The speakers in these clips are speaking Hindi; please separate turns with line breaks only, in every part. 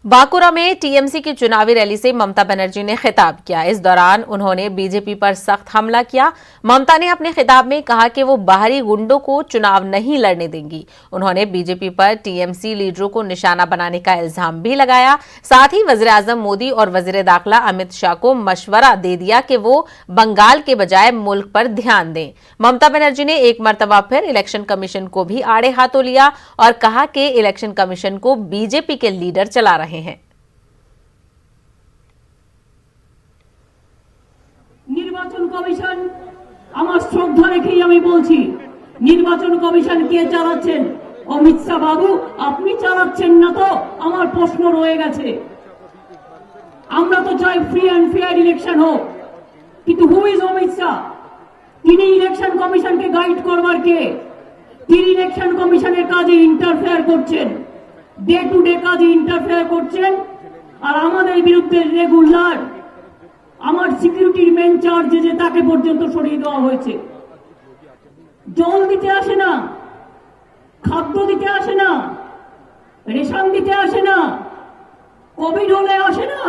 बांकुरा में टीएमसी की चुनावी रैली से ममता बनर्जी ने खिताब किया। इस दौरान उन्होंने बीजेपी पर सख्त हमला किया। ममता ने अपने खिताब में कहा कि वो बाहरी गुंडों को चुनाव नहीं लड़ने देंगी। उन्होंने बीजेपी पर टीएमसी लीडरों को निशाना बनाने का इल्जाम भी लगाया। साथ ही वज़ीर-ए-आज़म मोदी और वज़ीर दाखिला अमित शाह को मशवरा दे दिया कि वो बंगाल के बजाय मुल्क पर ध्यान दें। ममता बनर्जी ने एक मरतबा फिर इलेक्शन कमीशन को भी आड़े हाथों लिया और कहा कि इलेक्शन कमीशन को बीजेपी के लीडर चला रहे हैं।
निर्वाचन कमीशन আমার শ্রদ্ধা রেখেই আমি বলছি, নির্বাচন কমিশন কে চালাচ্ছেন? অমিত শাহ বাবু, আপনি চালাচ্ছেন না তো? আমার প্রশ্ন রয়ে গেছে। আমরা তো চাই ফ্রি এন্ড ফেয়ার ইলেকশন হোক, কিন্তু হু ইজ অমিত শাহ? তিনি ইলেকশন কমিশনকে গাইড করবার কে? তিনি ইলেকশন কমিশনের কাজে ইন্টারফেয়ার করছেন, ডে টু ডে কাজে ইন্টারফেয়ার করছেন। আর আমাদের বিরুদ্ধে রেগুলার আমার সিকিউরিটির মেন চার্জে যে তাকে পর্যন্ত সরিয়ে দেওয়া হয়েছে। জল দিতে আসে না, খাদ্য দিতে আসে না, রেশন দিতে আসে না, কোভিড হলে আসে না,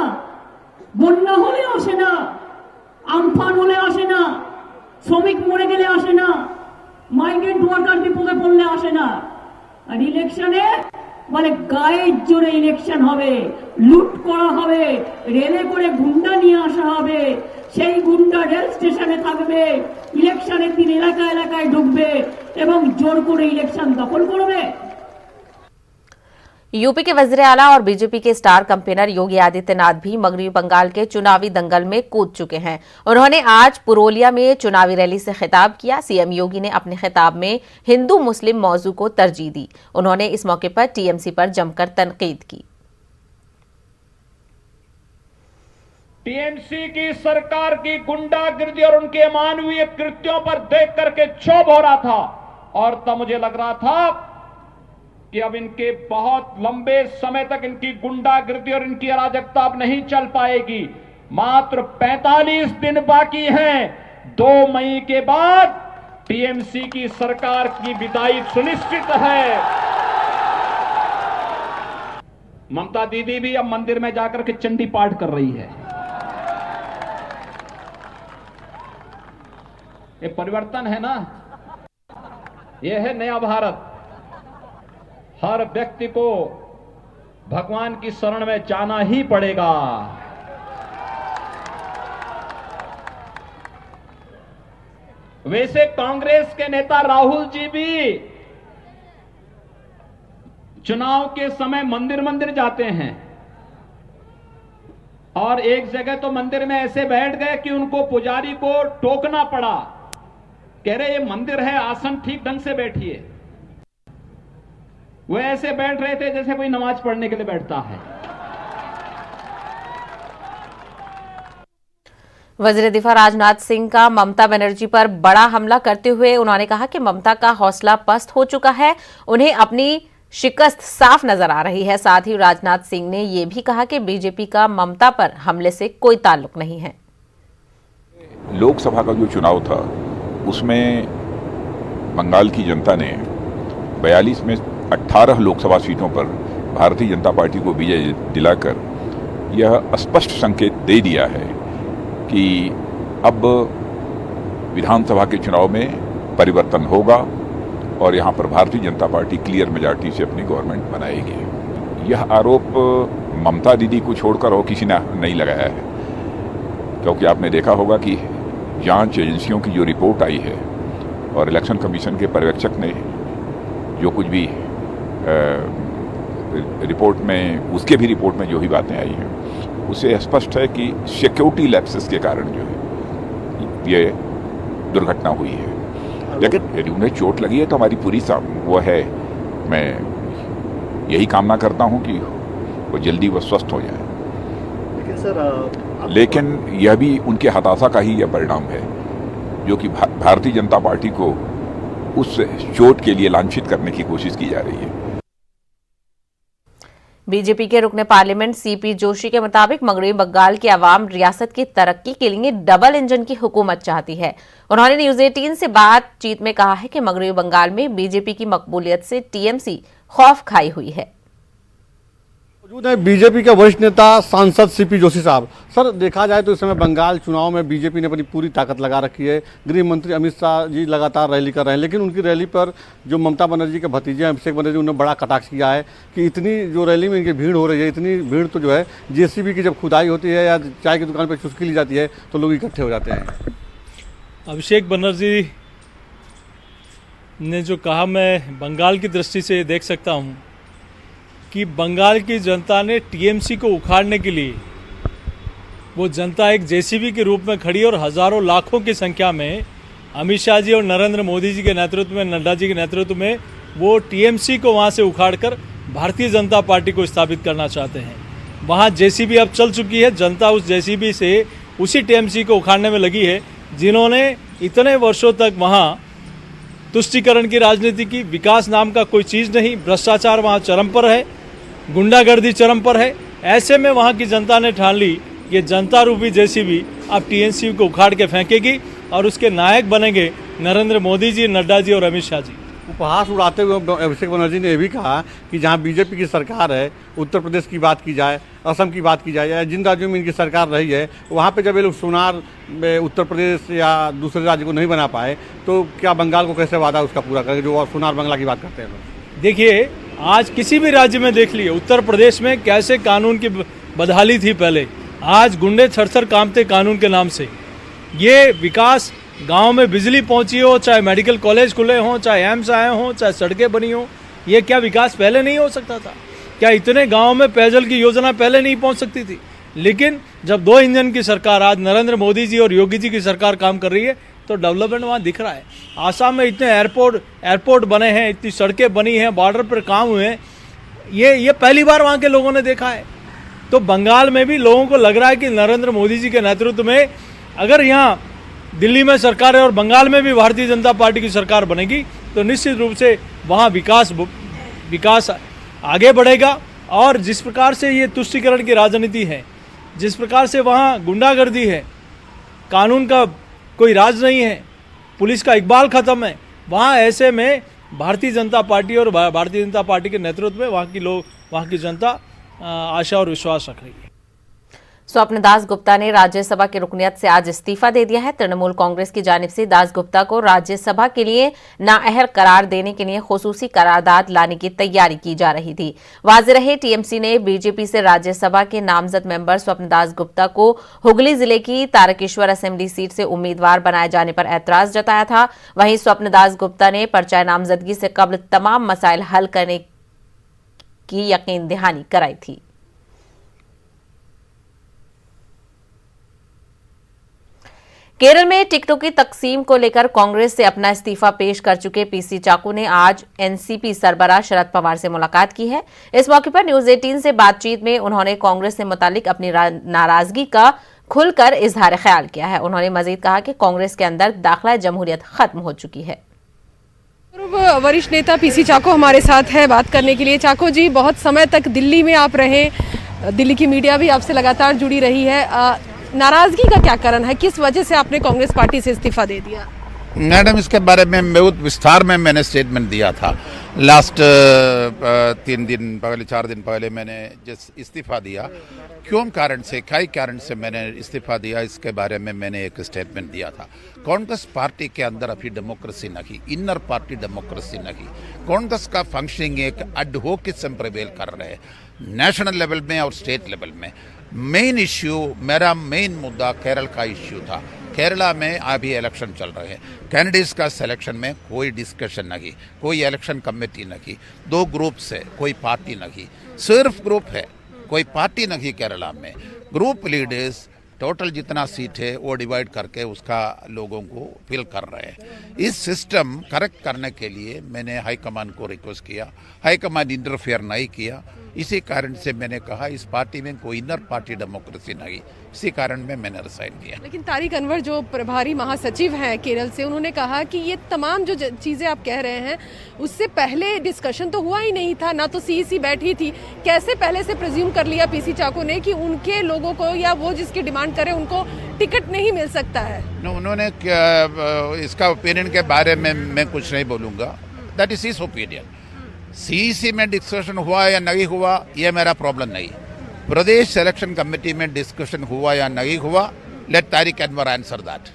বন্যা হলে আসে না, আমফান হলে আসে না, শ্রমিক মরে গেলে আসে না, মাইগ্রেন্ট ওয়ার্কার বিপদে পড়লে আসে না। আর ইলেকশনে বলে গায়ের জোরে ইলেকশন হবে, লুট করা হবে, রেলে করে গুন্ডা নিয়ে আসা হবে, সেই গুন্ডা রেল স্টেশনে থাকবে, ইলেকশনের দিন এলাকা এলাকায় ঢুকবে এবং জোর করে ইলেকশন দখল করবে।
यूपी के वज़ीर आला और बीजेपी के स्टार कैंपेनर योगी आदित्यनाथ भी मगरबी बंगाल के चुनावी दंगल में कूद चुके हैं। उन्होंने आज पुरोलिया में चुनावी रैली से खिताब किया। सीएम योगी ने अपने खिताब में हिंदू मुस्लिम मौजू को तरजीह दी। उन्होंने इस मौके पर टीएमसी पर जमकर तनकीद की।
टीएमसी की सरकार की गुंडागिर्दी और उनके अमानवीय कृत्यों पर देख करके क्षोभ हो रहा था और तब मुझे लग रहा था कि अब इनके बहुत लंबे समय तक इनकी गुंडागिर्दी और इनकी अराजकता अब नहीं चल पाएगी। मात्र 45 दिन बाकी हैं। 2 मई के बाद टीएमसी की सरकार की विदाई सुनिश्चित है। ममता दीदी भी अब मंदिर में जाकर के चंडी पाठ कर रही है। ये परिवर्तन है ना, ये है नया भारत। हर व्यक्ति को भगवान की शरण में जाना ही पड़ेगा। वैसे कांग्रेस के नेता राहुल जी भी चुनाव के समय मंदिर मंदिर जाते हैं और एक जगह तो मंदिर में ऐसे बैठ गए कि उनको पुजारी को टोकना पड़ा, कह रहे ये मंदिर है, आसन ठीक ढंग से बैठिए। वो ऐसे बैठ रहे थे जैसे कोई नमाज पढ़ने के लिए बैठता है।
वज़ीर दिफा राजनाथ सिंह का ममता बनर्जी पर बड़ा हमला करते हुए उन्होंने कहा कि ममता का हौसला पस्त हो चुका है, उन्हें अपनी शिकस्त साफ नजर आ रही है। साथ ही राजनाथ सिंह ने यह भी कहा कि बीजेपी का ममता पर हमले से कोई ताल्लुक नहीं है।
लोकसभा का जो चुनाव था उसमें बंगाल की जनता ने 42 में 18 लोकसभा सीटों पर भारतीय जनता पार्टी को विजय दिलाकर यह स्पष्ट संकेत दे दिया है कि अब विधानसभा के चुनाव में परिवर्तन होगा और यहाँ पर Bharatiya Janata party clear majority से अपनी गवर्नमेंट बनाएगी। यह आरोप ममता दीदी को छोड़कर और किसी ने नहीं लगाया है, क्योंकि आपने देखा होगा कि जांच एजेंसियों की जो रिपोर्ट आई है और इलेक्शन कमीशन के पर्यवेक्षक ने जो कुछ भी रिपोर्ट में, उसके भी रिपोर्ट में जो भी बातें आई हैं उससे स्पष्ट है कि सिक्योरिटी लैप्सेस के कारण जो है ये दुर्घटना हुई है। लेकिन यदि उन्हें चोट लगी है तो हमारी पूरी वो है, मैं यही कामना करता हूं कि वो जल्दी वो स्वस्थ हो जाए।
लेकिन सर
लेकिन यह भी उनके हताशा का ही यह परिणाम है जो कि भारतीय जनता पार्टी को उस चोट के लिए लांछित करने की कोशिश की जा रही है।
बीजेपी के रुकने पार्लियामेंट सीपी जोशी के मुताबिक मगरबी बंगाल की आवाम रियासत की तरक्की के लिए डबल इंजन की हुकूमत चाहती है। उन्होंने न्यूज 18 से बातचीत में कहा है कि मगरबी बंगाल में बीजेपी की मकबूलियत से टीएमसी खौफ खाई हुई है।
मौजूद है बीजेपी के वरिष्ठ नेता सांसद सीपी जोशी साहब। सर, देखा जाए तो इस समय बंगाल चुनाव में बीजेपी ने अपनी पूरी ताकत लगा रखी है। गृह मंत्री अमित शाह जी लगातार रैली कर रहे हैं, लेकिन उनकी रैली पर जो ममता बनर्जी के भतीजे अभिषेक बनर्जी, उन्होंने बड़ा कटाक्ष किया है कि इतनी जो रैली में इनकी भीड़ हो रही है, इतनी भीड़ तो जो है जेसीबी की जब खुदाई होती है या चाय की दुकान पर चुस्की ली जाती है तो लोग इकट्ठे हो जाते हैं।
अभिषेक बनर्जी ने जो कहा, मैं बंगाल की दृष्टि से देख सकता हूँ कि बंगाल की जनता ने टीएमसी को उखाड़ने के लिए वो जनता एक जेसीबी के रूप में खड़ी और हजारों लाखों की संख्या में अमित शाह जी और नरेंद्र मोदी जी के नेतृत्व में, नड्डा जी के नेतृत्व में वो टीएमसी को वहाँ से उखाड़कर भारतीय जनता पार्टी को स्थापित करना चाहते हैं। वहाँ जेसीबी अब चल चुकी है, जनता उस जेसीबी से उसी टीएमसी को उखाड़ने में लगी है जिन्होंने इतने वर्षों तक वहाँ तुष्टीकरण की राजनीति की, विकास नाम का कोई चीज़ नहीं, भ्रष्टाचार वहाँ चरम पर है, गुंडागर्दी चरम पर है। ऐसे में वहाँ की जनता ने ठान ली कि जनता रूपी जेसीबी अब टीएमसी को उखाड़ के फेंकेगी और उसके नायक बनेंगे नरेंद्र मोदी जी, नड्डा जी और अमित शाह जी।
उपहास उड़ाते हुए अभिषेक बनर्जी ने यह भी कहा कि जहां बीजेपी की सरकार है, उत्तर प्रदेश की बात की जाए, असम की बात की जाए या जिन राज्यों में इनकी सरकार रही है, वहां पे जब ये लोग सोनार में उत्तर प्रदेश या दूसरे राज्य को नहीं बना पाए तो क्या बंगाल को कैसे वादा उसका पूरा करेंगे, जो सोनार बंगला की बात करते हैं लोग।
देखिए, आज किसी भी राज्य में देख लिए, उत्तर प्रदेश में कैसे कानून की बदहाली थी पहले, आज गुंडे थर-थर कांपते कानून के नाम से। ये विकास, गांव में बिजली पहुंची हो, चाहे मेडिकल कॉलेज खुले हों, चाहे एम्स आए हों, चाहे सड़कें बनी हों, ये क्या विकास पहले नहीं हो सकता था? क्या इतने गांव में पेयजल की योजना पहले नहीं पहुंच सकती थी? लेकिन जब दो इंजन की सरकार, आज नरेंद्र मोदी जी और योगी जी की सरकार काम कर रही है तो डेवलपमेंट वहाँ दिख रहा है। आसाम में इतने एयरपोर्ट बने हैं, इतनी सड़कें बनी हैं, बॉर्डर पर काम हुए हैं, ये पहली बार वहाँ के लोगों ने देखा है। तो बंगाल में भी लोगों को लग रहा है कि नरेंद्र मोदी जी के नेतृत्व में अगर यहाँ दिल्ली में सरकार है और बंगाल में भी भारतीय जनता पार्टी की सरकार बनेगी तो निश्चित रूप से वहाँ विकास आगे बढ़ेगा। और जिस प्रकार से ये तुष्टीकरण की राजनीति है, जिस प्रकार से वहाँ गुंडागर्दी है, कानून का कोई राज नहीं है, पुलिस का इकबाल खत्म है, वहाँ ऐसे में भारतीय जनता पार्टी और भारतीय जनता पार्टी के नेतृत्व में वहाँ की जनता आशा और विश्वास रख रही है।
स्वप्न दास गुप्ता ने राज्यसभा की रुकनियत से आज इस्तीफा दे दिया है। तृणमूल कांग्रेस की जानिब से दास गुप्ता को राज्यसभा के लिए नाअहल करार देने के लिए खुसूसी करारदाद लाने की तैयारी की जा रही थी। वाज़ेह रहे, टीएमसी ने बीजेपी से राज्यसभा के नामजद मेंबर स्वप्न दास गुप्ता को हुगली जिले की तारकेश्वर असेंबली सीट से उम्मीदवार बनाए जाने पर ऐतराज जताया था। वहीं स्वप्न दास गुप्ता ने पर्चा नामजदगी से कबल तमाम मसाइल हल करने की यकीन दहानी कराई थी। केरल में टिकटों की तकसीम को लेकर कांग्रेस से अपना इस्तीफा पेश कर चुके पीसी चाको ने आज एनसीपी सरबराह शरद पवार से मुलाकात की है। इस मौके पर न्यूज 18 से बातचीत में उन्होंने कांग्रेस से मुतालिक अपनी नाराजगी का खुलकर इजहार ख्याल किया है। उन्होंने मजीद कहा कि कांग्रेस के अंदर दाखिला जमहूरियत खत्म हो चुकी है।
वरिष्ठ नेता पीसी चाको हमारे साथ है बात करने के लिए। चाको जी, बहुत समय तक दिल्ली में आप रहे, दिल्ली की मीडिया भी आपसे लगातार जुड़ी रही है, नाराजगी का क्या कारण है? किस वजह से आपने कांग्रेस पार्टी से इस्तीफा दे दिया?
मैडम, इसके बारे में बहुत विस्तार में मैंने स्टेटमेंट दिया था। लास्ट 4 दिन पहले मैंने जिस इस्तीफा दिया, क्यों कारण से, कई कारण से मैंने इस्तीफा दिया, इसके बारे में मैंने एक स्टेटमेंट दिया था। कांग्रेस पार्टी के अंदर अभी डेमोक्रेसी नहीं, इनर पार्टी डेमोक्रेसी नहीं। कांग्रेस का फंक्शनिंग एक एडवोकेसी प्रिवेल कर रहे हैं नेशनल लेवल में और स्टेट लेवल में। मेन इश्यू, मेरा मेन मुद्दा केरल का इश्यू था। केरला में अभी इलेक्शन चल रहे हैं, कैंडिडेट्स का सिलेक्शन में कोई डिस्कशन नहीं, कोई इलेक्शन कमेटी नहीं, 2 ग्रुप से कोई पार्टी नहीं, सिर्फ ग्रुप है, कोई पार्टी नहीं केरला में। ग्रुप लीडर्स टोटल जितना सीट है वो डिवाइड करके उसका लोगों को फिल कर रहे हैं। इस सिस्टम करेक्ट करने के लिए मैंने हाईकमान को रिक्वेस्ट किया, हाईकमान इंटरफेयर नहीं किया। इसी कारण से मैंने कहा इस पार्टी में कोई इनर पार्टी डेमोक्रेसी नहीं, इसी कारण में मैंने रिजाइन किया।
लेकिन तारिक अनवर जो प्रभारी महासचिव हैं केरल से, उन्होंने कहा कि ये तमाम जो चीज़ें आप कह रहे हैं उससे पहले डिस्कशन तो हुआ ही नहीं था, ना तो सीईसी बैठी थी। कैसे पहले से प्रिज्यूम कर लिया पीसी चाको ने कि उनके लोगों को या वो जिसकी डिमांड करे उनको टिकट नहीं मिल सकता है?
उन्होंने इसका ओपिनियन के बारे में मैं कुछ नहीं बोलूँगा, that is his opinion. CEC में डिस्कशन हुआ या नहीं हुआ ये मेरा प्रॉब्लम नहीं। प्रदेश सिलेक्शन कमेटी में डिस्कशन हुआ या नहीं हुआ, let Tariq Anwar answer that.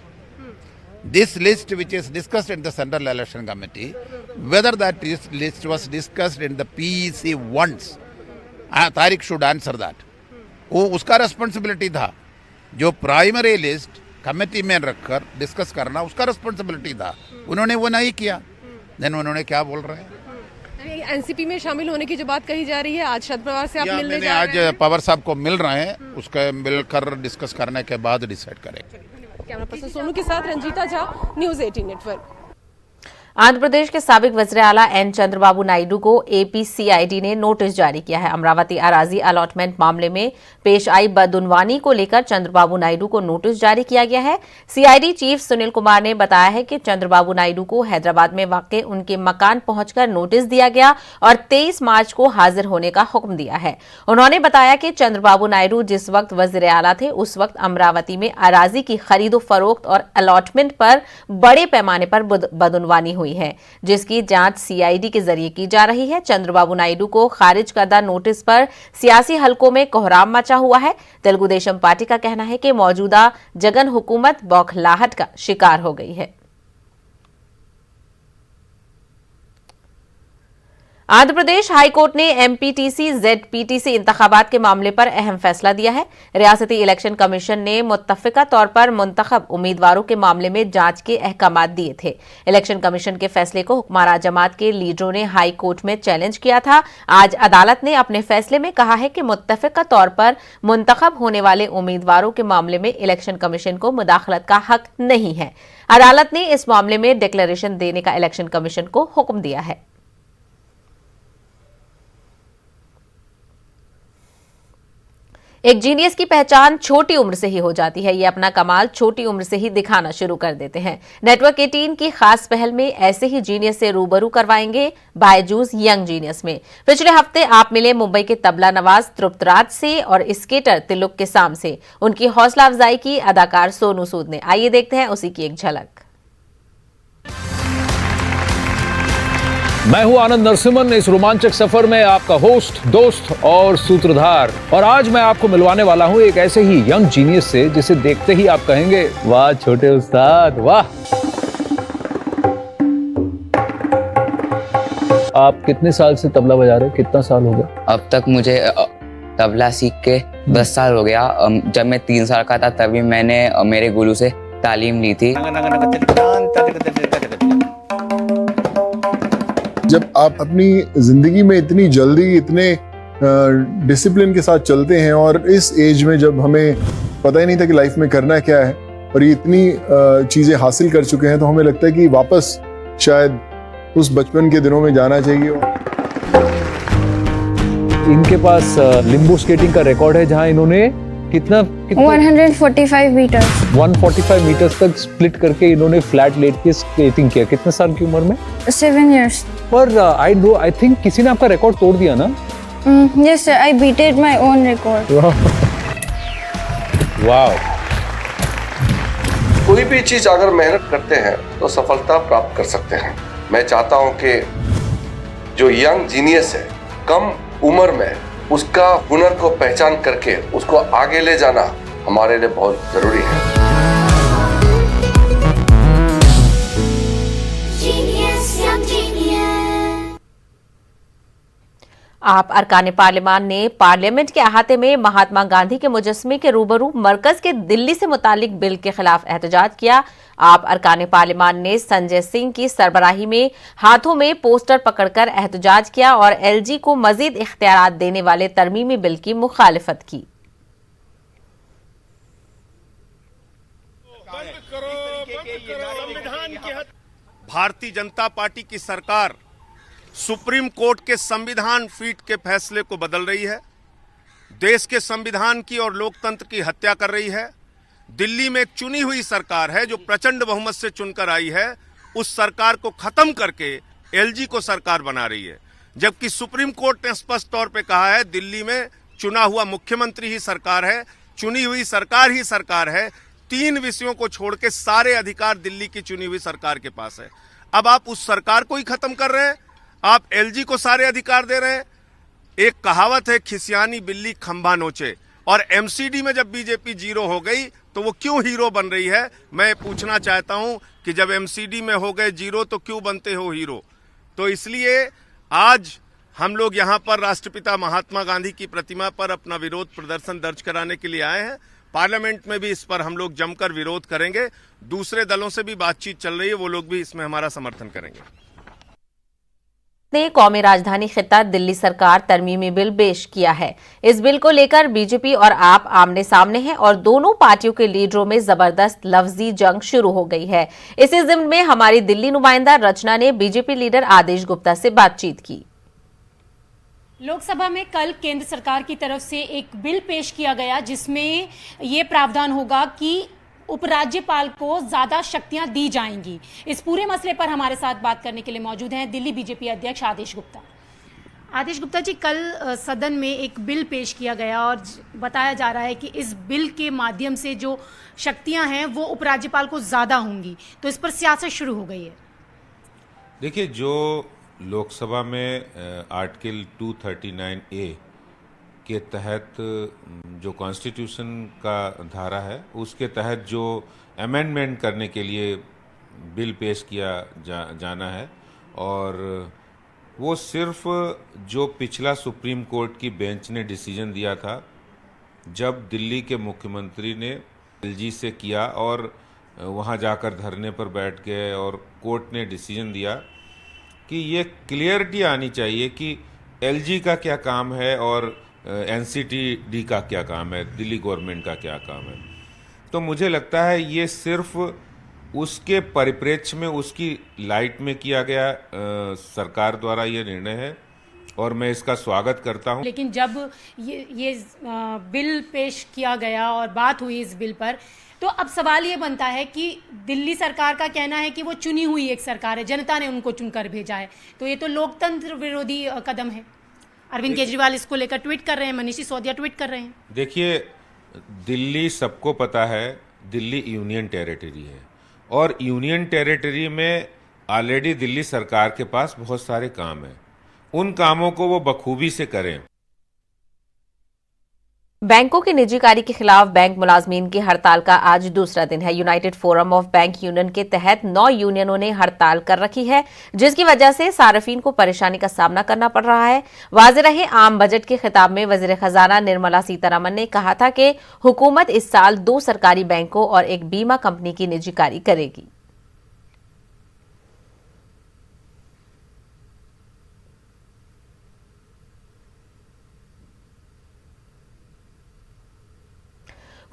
This list which is discussed in the Central Election Committee, whether that list was discussed in the PEC once, Tariq should answer that. वो उसका रिस्पॉन्सिबिलिटी था, जो प्राइमरी लिस्ट कमेटी में रखकर डिस्कस करना उसका रिस्पॉन्सिबिलिटी था, उन्होंने वो नहीं किया। देन उन्होंने क्या बोल रहे हैं?
एनसीपी में शामिल होने की जो बात कही जा रही है, आज शरद पवार से आप मिलने जा रहे हैं?
आज पवार साहब को मिल रहे हैं, उसके मिलकर डिस्कस करने के बाद डिसाइड करेंगे।
कैमरा पर्सन सोनू के साथ रंजीता झा, न्यूज़ 18 नेटवर्क।
आंध्र प्रदेश के साबिक वज़ीर आला एन चंद्रबाबू नायडू को एपीसीआईडी ने नोटिस जारी किया है। अमरावती अराजी अलॉटमेंट मामले में पेश आई बदउनवानी को लेकर चंद्रबाबू नायडू को नोटिस जारी किया गया है। सीआईडी चीफ सुनील कुमार ने बताया है कि चंद्रबाबू नायडू को हैदराबाद में वाक़ उनके मकान पहुंचकर नोटिस दिया गया और 23 मार्च को हाजिर होने का हुक्म दिया है। उन्होंने बताया कि चंद्रबाबू नायडू जिस वक्त वज़ीर आला थे उस वक्त अमरावती में अराजी की खरीदो फरोख्त और अलॉटमेंट पर बड़े पैमाने पर बदउनवानी हुई है, जिसकी जांच सीआईडी के जरिए की जा रही है। चंद्रबाबू नायडू को खारिज करदा नोटिस पर सियासी हलकों में कोहराम मचा हुआ है। तेलुगु देशम पार्टी का कहना है कि मौजूदा जगन हुकूमत बौखलाहट का शिकार हो गई है। आंध्र प्रदेश हाईकोर्ट ने एमपीटीसी जेडपीटीसी इंतखाबात के मामले पर अहम फैसला दिया है। रियासती इलेक्शन कमीशन ने मुत्तफिका तौर पर मुंतखब उम्मीदवारों के मामले में जांच के अहकाम दिए थे। इलेक्शन कमीशन के फैसले को हुक्मरान जमात के लीडरों ने हाई कोर्ट में चैलेंज किया था। आज अदालत ने अपने फैसले में कहा है कि मुत्तफिका तौर पर मुंतखब होने वाले उम्मीदवारों के मामले में इलेक्शन कमीशन को मुदाखलत का हक नहीं है। अदालत ने इस मामले में डिक्लेरेशन देने का इलेक्शन कमीशन को हुक्म दिया है। एक जीनियस की पहचान छोटी उम्र से ही हो जाती है। ये अपना कमाल छोटी उम्र से ही दिखाना शुरू कर देते हैं। नेटवर्क 18 की खास पहल में ऐसे ही जीनियस से रूबरू करवाएंगे बायजूस यंग जीनियस में। पिछले हफ्ते आप मिले मुंबई के तबला नवाज तृप्तराज से और स्केटर तिलुक किसाम से। उनकी हौसला अफजाई की अदाकार सोनू सूद ने। आइए देखते हैं उसी की एक झलक।
मैं हूं आनंद नरसिम्हन। इस रोमांचक सफर में आपका होस्ट, दोस्त और सूत्रधार, और आज मैं आपको मिलवाने वाला हूं एक ऐसे ही यंग जीनियस से जिसे देखते ही आप कहेंगे, वाह छोटे उस्ताद वाह। आप कितने साल से तबला बजा रहे हो? कितना साल हो गया?
अब तक मुझे तबला सीख के 10 साल हो गया। जब मैं 3 साल का था तभी मैंने मेरे गुरु से तालीम ली थी।
जब आप अपनी जिंदगी में इतनी जल्दी इतने डिसिप्लिन के साथ चलते हैं और इस एज में जब हमें पता ही नहीं था कि लाइफ में करना क्या है और ये इतनी चीजें हासिल कर चुके हैं, तो हमें लगता है कि वापस शायद उस बचपन के दिनों में जाना चाहिए।
इनके पास लिम्बो स्केटिंग का रिकॉर्ड है, जहां इन्होंने कितना
145 मीटर
145 मीटर्स तक स्प्लिट करके इन्होंने फ्लैट लेट के स्केटिंग किया। कितने साल की उम्र में?
7 years।
पर आई थिंक किसी ने आपका रिकॉर्ड तोड़ दिया ना?
Yes sir, I beat my own record।
वाह।
कोई भी चीज अगर मेहनत करते हैं तो सफलता प्राप्त कर सकते हैं। मैं चाहता हूं कि जो यंग जीनियस है, कम उम्र में उसका हुनर को पहचान करके उसको आगे ले जाना हमारे लिए बहुत जरूरी है।
आप अरकान पार्लियामान ने पार्लियामेंट के अहाते में महात्मा गांधी के मुजस्समे के रूबरू मरकज के दिल्ली से मुतालिक बिल के खिलाफ एहतजाज किया। आप अरकान पार्लियामान ने संजय सिंह की सरबराही में हाथों में पोस्टर पकड़कर एहतजाज किया और एलजी को मजीद इख्तियारात देने वाले तरमीमी बिल की मुखालिफत की।
भारतीय जनता पार्टी की सरकार सुप्रीम कोर्ट के संविधान पीठ के फैसले को बदल रही है, देश के संविधान की और लोकतंत्र की हत्या कर रही है। दिल्ली में एक चुनी हुई सरकार है जो प्रचंड बहुमत से चुनकर आई है, उस सरकार को खत्म करके एलजी को सरकार बना रही है। जबकि सुप्रीम कोर्ट ने स्पष्ट तौर पे कहा है दिल्ली में चुना हुआ मुख्यमंत्री ही सरकार है, चुनी हुई सरकार ही सरकार है। 3 विषयों को छोड़ के सारे अधिकार दिल्ली की चुनी हुई सरकार के पास है। अब आप उस सरकार को ही खत्म कर रहे हैं। आप एलजी को सारे अधिकार दे रहे हैं। एक कहावत है, खिसियानी बिल्ली खंभा नोचे, और एमसीडी में जब बीजेपी जीरो हो गई तो वो क्यों हीरो बन रही है? मैं पूछना चाहता हूं कि जब एमसीडी में हो गए जीरो तो क्यों बनते हो हीरो? तो इसलिए आज हम लोग यहां पर राष्ट्रपिता महात्मा गांधी की प्रतिमा पर अपना विरोध प्रदर्शन दर्ज कराने के लिए आए हैं। पार्लियामेंट में भी इस पर हम लोग जमकर विरोध करेंगे। दूसरे दलों से भी बातचीत चल रही है, वो लोग भी इसमें हमारा समर्थन करेंगे।
ने कौमी राजधानी खित्ता दिल्ली सरकार तरमीमी बिल पेश किया है। इस बिल को लेकर बीजेपी और आप आमने सामने हैं और दोनों पार्टियों के लीडरों में जबरदस्त लफ्जी जंग शुरू हो गई है। इसी जिम्न में हमारी दिल्ली नुमाइंदा रचना ने बीजेपी लीडर आदेश गुप्ता से बातचीत की।
लोकसभा में कल केंद्र सरकार की तरफ से एक बिल पेश किया गया जिसमें ये प्रावधान होगा कि उपराज्यपाल को ज्यादा शक्तियां दी जाएंगी। इस पूरे मसले पर हमारे साथ बात करने के लिए मौजूद हैं दिल्ली बीजेपी अध्यक्ष आदेश गुप्ता। आदेश गुप्ता जी, कल सदन में एक बिल पेश किया गया और बताया जा रहा है कि इस बिल के माध्यम से जो शक्तियां हैं वो उपराज्यपाल को ज्यादा होंगी, तो इस पर सियासत शुरू हो गई है।
देखिए, जो लोकसभा में आर्टिकल 239A के तहत जो कॉन्स्टिट्यूशन का धारा है उसके तहत जो अमेंडमेंट करने के लिए बिल पेश किया जाना है, और वो सिर्फ जो पिछला सुप्रीम कोर्ट की बेंच ने डिसीजन दिया था जब दिल्ली के मुख्यमंत्री ने एलजी से किया और वहाँ जाकर धरने पर बैठ गए और कोर्ट ने डिसीजन दिया कि ये क्लियरिटी आनी चाहिए कि एलजी का क्या काम है और एनसीटी का क्या काम है, दिल्ली गवर्नमेंट का क्या काम है। तो मुझे लगता है ये सिर्फ उसके परिप्रेक्ष्य में, उसकी लाइट में किया गया सरकार द्वारा ये निर्णय है और मैं इसका स्वागत करता हूं।
लेकिन जब ये बिल पेश किया गया और बात हुई इस बिल पर, तो अब सवाल ये बनता है कि दिल्ली सरकार का कहना है कि वो चुनी हुई एक सरकार है, जनता ने उनको चुनकर भेजा है, तो ये तो लोकतंत्र विरोधी कदम है। अरविंद केजरीवाल इसको लेकर ट्वीट कर रहे हैं, मनीष सिसोदिया ट्वीट कर रहे हैं।
देखिए, दिल्ली सबको पता है दिल्ली यूनियन टेरिटरी है और यूनियन टेरिटरी में ऑलरेडी दिल्ली सरकार के पास बहुत सारे काम हैं, उन कामों को वो बखूबी से करें।
बैंकों की निजीकारी के खिलाफ बैंक मुलाजमीन की हड़ताल का आज दूसरा दिन है। United forum of bank union के तहत 9 यूनियनों ने हड़ताल कर रखी है, जिसकी वजह से सार्फिन को परेशानी का सामना करना पड़ रहा है। वाज़ेह रहे, आम बजट के खिताब में वज़ीर खजाना निर्मला सीतारमण ने कहा था कि हुकूमत इस साल 2 सरकारी बैंकों और एक बीमा कंपनी की निजीकारी करेगी।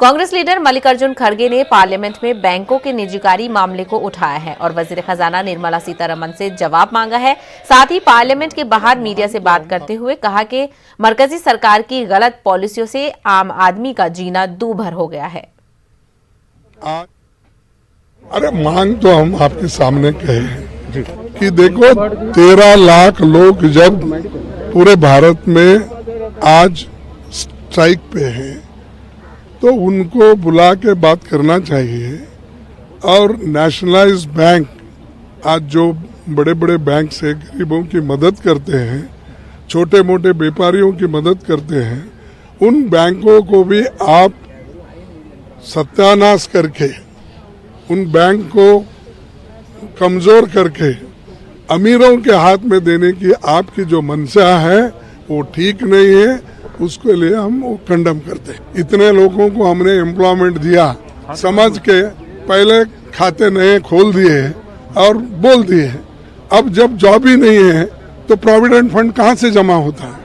कांग्रेस लीडर मल्लिकार्जुन खड़गे ने पार्लियामेंट में बैंकों के निजीकारी मामले को उठाया है और वजीर खजाना निर्मला सीतारमण से जवाब मांगा है। साथ ही पार्लियामेंट के बाहर मीडिया से बात करते हुए कहा कि मरकजी सरकार की गलत पॉलिसियों से आम आदमी का जीना दूभर हो गया है।
अरे मांग तो हम आपके सामने कहे हैं कि देखो 13 लाख लोग जब पूरे भारत में आज स्ट्राइक पे हैं तो उनको बुला के बात करना चाहिए। और नेशनलाइज बैंक आज जो बड़े बड़े बैंक से गरीबों की मदद करते हैं, छोटे मोटे व्यापारियों की मदद करते हैं, उन बैंकों को भी आप सत्यानाश करके, उन बैंक को कमजोर करके अमीरों के हाथ में देने की आपकी जो मंशा है वो ठीक नहीं है। उसके लिए हम वो कंडम करते हैं। इतने लोगों को हमने एम्प्लॉयमेंट दिया समझ के, पहले खाते नए खोल दिए और बोल दिए, अब जब जॉब ही नहीं है तो प्रोविडेंट फंड कहां से जमा होता है।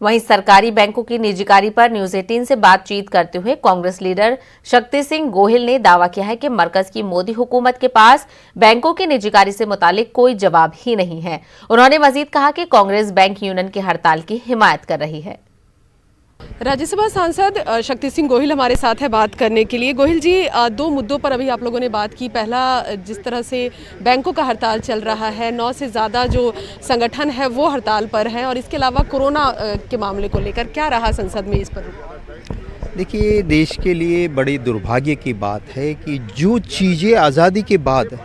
वहीं सरकारी बैंकों की निजीकारी पर न्यूज 18 से बातचीत करते हुए कांग्रेस लीडर शक्ति सिंह गोहिल ने दावा किया है कि मरकज की मोदी हुकूमत के पास बैंकों की निजीकारी से मुतालिक कोई जवाब ही नहीं है। उन्होंने मजीद कहा कि कांग्रेस बैंक यूनियन की हड़ताल की हिमायत कर रही है।
राज्यसभा सांसद शक्ति सिंह गोहिल हमारे साथ है बात करने के लिए। गोहिल जी, 2 मुद्दों पर अभी आप लोगों ने बात की। पहला, जिस तरह से बैंकों का हड़ताल चल रहा है, 9 से ज़्यादा जो संगठन है वो हड़ताल पर हैं, और इसके अलावा कोरोना के मामले को लेकर क्या रहा संसद में इस पर?
देखिए, देश के लिए बड़ी दुर्भाग्य की बात है कि जो चीज़ें आज़ादी के बाद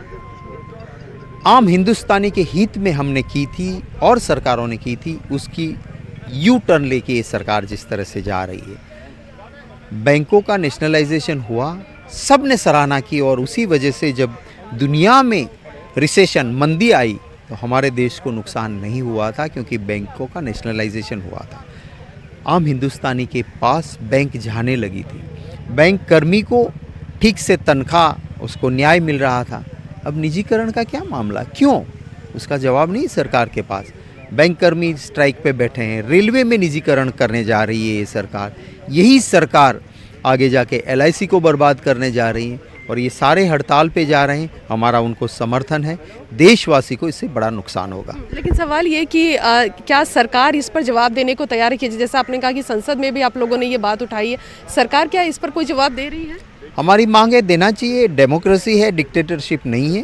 आम हिंदुस्तानी के हित में हमने की थी और सरकारों ने की थी, उसकी यू टर्न लेके ये सरकार जिस तरह से जा रही है। बैंकों का नेशनलाइजेशन हुआ, सब ने सराहना की, और उसी वजह से जब दुनिया में रिसेशन मंदी आई तो हमारे देश को नुकसान नहीं हुआ था, क्योंकि बैंकों का नेशनलाइजेशन हुआ था। आम हिंदुस्तानी के पास बैंक जाने लगी थी, बैंक कर्मी को ठीक से तनख्वाह, उसको न्याय मिल रहा था। अब निजीकरण का क्या मामला, क्यों? उसका जवाब नहीं सरकार के पास। बैंक कर्मी स्ट्राइक पे बैठे हैं, रेलवे में निजीकरण करने जा रही है ये सरकार। यही सरकार आगे जाके LIC को बर्बाद करने जा रही है, और ये सारे हड़ताल पे जा रहे हैं। हमारा उनको समर्थन है, देशवासी को इससे बड़ा नुकसान होगा।
लेकिन सवाल ये कि क्या सरकार इस पर जवाब देने को तैयार है? जैसा आपने कहा कि संसद में भी आप लोगों ने ये बात उठाई है, सरकार क्या इस पर कोई जवाब दे रही है?
हमारी मांग है, देना चाहिए, डेमोक्रेसी है, डिक्टेटरशिप नहीं है,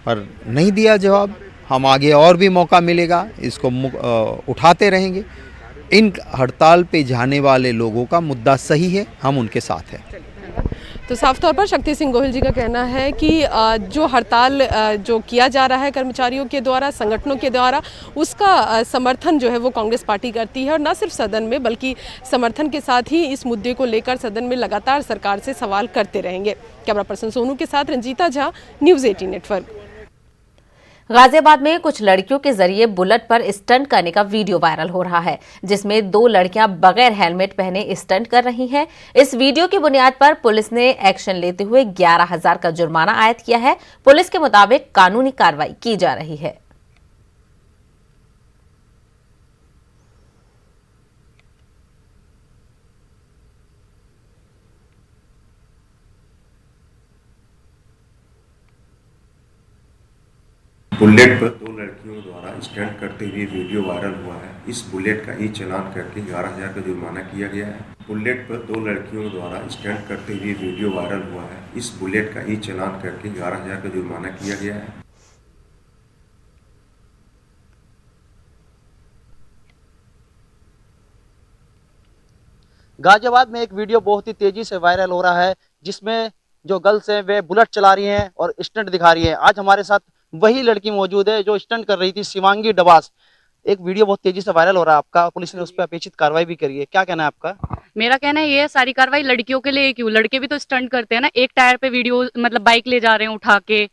पर नहीं दिया जवाब। हम आगे और भी मौका मिलेगा, इसको उठाते रहेंगे। इन हड़ताल पे जाने वाले लोगों का मुद्दा सही है, हम उनके साथ हैं।
तो साफ तौर पर शक्ति सिंह गोहिल जी का कहना है कि जो हड़ताल जो किया जा रहा है कर्मचारियों के द्वारा, संगठनों के द्वारा, उसका समर्थन जो है वो कांग्रेस पार्टी करती है, और न सिर्फ सदन में बल्कि समर्थन के साथ ही इस मुद्दे को लेकर सदन में लगातार सरकार से सवाल करते रहेंगे। कैमरा पर्सन सोनू के साथ रंजीता झा, न्यूज़ 18 नेटवर्क।
गाजियाबाद में कुछ लड़कियों के जरिए बुलेट पर स्टंट करने का वीडियो वायरल हो रहा है, जिसमें 2 लड़कियां बगैर हेलमेट पहने स्टंट कर रही हैं। इस वीडियो की बुनियाद पर पुलिस ने एक्शन लेते हुए 11,000 का जुर्माना आयद किया है। पुलिस के मुताबिक कानूनी कार्रवाई की जा रही है।
बुलेट पर 2 लड़कियों द्वारा स्टंट करते हुए वीडियो वायरल हुआ है। इस बुलेट का ई चालान करके 11,000 का जुर्माना किया गया है। बुलेट पर 2 लड़कियों द्वारा स्टंट करते हुए वीडियो वायरल हुआ है। इस बुलेट का ई चालान करके 11,000 का जुर्माना किया गया है।
गाजियाबाद में एक वीडियो बहुत ही तेजी से वायरल हो रहा है, जिसमें जो गर्ल्स हैं वे बुलेट चला रही हैं और स्टंट दिखा रही हैं। आज हमारे साथ वही लड़की मौजूद है जो स्टंट कर रही थी, शिवांगी डबास। एक वीडियो बहुत तेजी से वायरल हो रहा है आपका, पुलिस ने उस पर अपेक्षित कार्रवाई भी करी है, क्या कहना है आपका?
मेरा कहना है ये सारी कार्रवाई लड़कियों के लिए क्यों, लड़के भी तो स्टंट करते हैं ना। एक टायर पे वीडियो मतलब बाइक ले जा रहे हैं उठा के,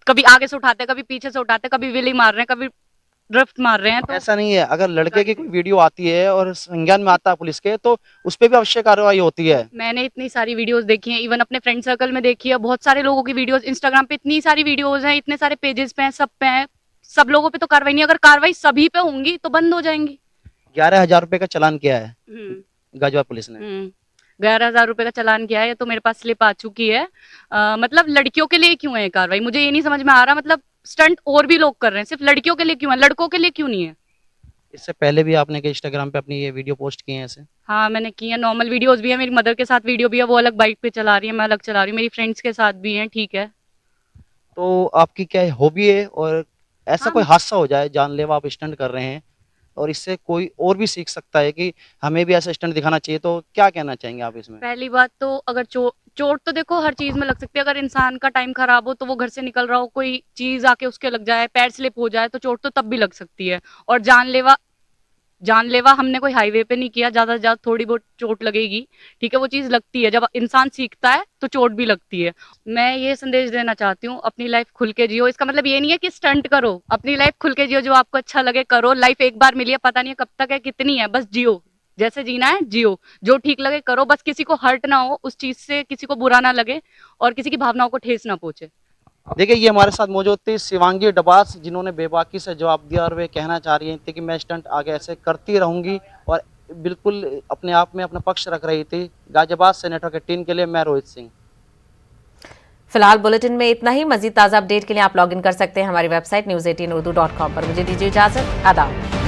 कभी आगे से उठाते हैं, कभी पीछे से उठाते हैं, कभी व्हीलिंग मार रहे हैं, कभी ड्रिफ्ट मार रहे हैं। तो
ऐसा नहीं है, अगर लड़के की कोई वीडियो आती है और संज्ञान में आता है पुलिस के, तो उस पर भी आवश्यक कार्रवाई होती है।
मैंने इतनी सारी वीडियोस देखी हैं, इवन अपने फ्रेंड सर्कल में देखी है, बहुत सारे लोगों की वीडियोस इंस्टाग्राम पे इतनी सारी वीडियोस हैं, इतने सारे पेजेस पे हैं, सब पे हैं, सब लोगों पे तो कार्रवाई नहीं। अगर कार्रवाई सभी पे होंगी तो बंद हो जाएंगी।
11,000 रुपए का चालान किया है गाजियाबाद पुलिस ने।
11,000 रुपए का चालान किया है, तो मेरे पास स्लिप आ चुकी है। मतलब लड़कियों के लिए क्यों है कार्रवाई, मुझे ये नहीं समझ में आ रहा। मतलब स्टंट और भी लोग कर रहे हैं, सिर्फ लड़कियों के लिए क्यों है, लड़कों के लिए क्यों नहीं है?
इससे पहले भी आपने इंस्टाग्राम पे अपनी ये वीडियो पोस्ट किए हैं ऐसे?
हाँ मैंने की है, नॉर्मल वीडियोस भी है, मेरी मदर के साथ वीडियो भी है, वो अलग बाइक पे चला रही है, मैं अलग चला रही हूँ, मेरी फ्रेंड्स के साथ भी है। ठीक है,
तो आपकी क्या हॉबी है, और ऐसा कोई हादसा हो जाए, जानलेवा आप स्टंट कर रहे हैं और इससे कोई और भी सीख सकता है कि हमें भी ऐसा स्टंट दिखाना चाहिए, तो क्या कहना चाहेंगे आप इसमें?
पहली बात तो अगर चोट तो देखो हर चीज में लग सकती है। अगर इंसान का टाइम खराब हो तो वो घर से निकल रहा हो, कोई चीज आके उसके लग जाए, पैर स्लिप हो जाए, तो चोट तो तब भी लग सकती है। और जानलेवा हमने कोई हाईवे पे नहीं किया, ज्यादा से ज्यादा थोड़ी बहुत चोट लगेगी, ठीक है, वो चीज लगती है। जब इंसान सीखता है तो चोट भी लगती है। मैं ये संदेश देना चाहती हूँ, अपनी लाइफ खुल के जियो। इसका मतलब ये नहीं है कि स्टंट करो, अपनी लाइफ खुल के जियो, जो आपको अच्छा लगे करो। लाइफ एक बार मिली है, पता नहीं है कब तक है, कितनी है, बस जियो, जैसे जीना है जियो, जो ठीक लगे करो, बस किसी को हर्ट ना हो उस चीज से, किसी को बुरा ना लगे और किसी की भावनाओं को ठेस ना पहुंचे।
देखिए, ये हमारे साथ मौजूद थी शिवांगी डबास, जिन्होंने बेबाकी से जवाब दिया और वे कहना चाह रही थी कि मैं स्टंट आगे ऐसे करती रहूंगी, और बिल्कुल अपने आप में अपना पक्ष रख रही थी। गाजियाबाद से नेटवर्क 18 के लिए मैं रोहित सिंह।
फिलहाल बुलेटिन में इतना ही। मजीद ताज़ा अपडेट के लिए आप लॉग इन कर सकते हैं हमारी वेबसाइट news18urdu.com पर। मुझे दीजिए इजाजत, आदाब।